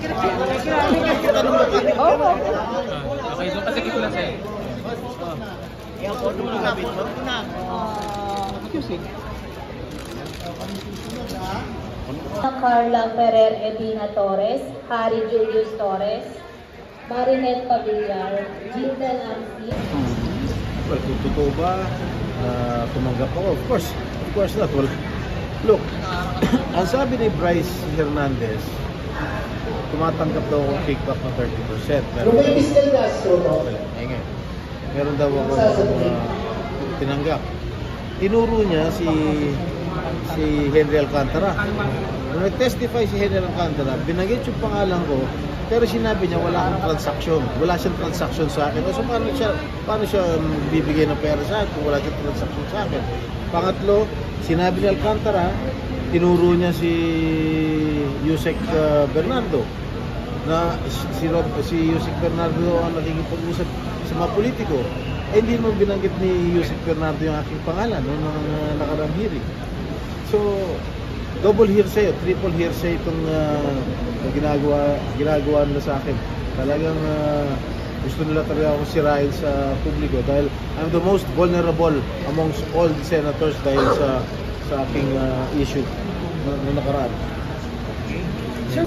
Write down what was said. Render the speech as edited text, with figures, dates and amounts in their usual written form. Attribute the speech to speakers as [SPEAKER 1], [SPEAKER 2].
[SPEAKER 1] Okay, so kasi kita lang sa'yo.
[SPEAKER 2] Yung photo mo nagabit mo?
[SPEAKER 1] Music.
[SPEAKER 3] Carla Ferrer Edina Torres, Harry Julius Torres, Marinette Pavillar, Jindal Amsi.
[SPEAKER 4] Well, kung totoo ba, tumanggap ako? Of course not. Well, look, ang sabi ni Bryce Hernandez, tumatanggap daw akong kickback ng 30%. Pero, meron daw ako tinanggap. Tinuro niya si Henry Alcantara. Nung nag-testify si Henry Alcantara, binanggit yung pangalan ko, pero sinabi niya wala akong transaksyon. Wala siyang transaksyon sa akin. So paano siya bibigay ng pera sa akin kung wala siyang transaksyon sa akin? Pangatlo, sinabi ni Alcantara, tinuro niya si Yusek Bernardo na si Yusek Bernardo ang nakikipag-usap sa mga politiko. Hindi mo binanggit ni Yusek Bernardo yung aking pangalan noong nakarang hearing. So, double hearsay, triple hearsay itong ginagawa nila sa akin. Talagang gusto nila talaga akong sirain sa publiko dahil I'm the most vulnerable amongst all the senators dahil sa aking issue na nakaraan.
[SPEAKER 1] Sure.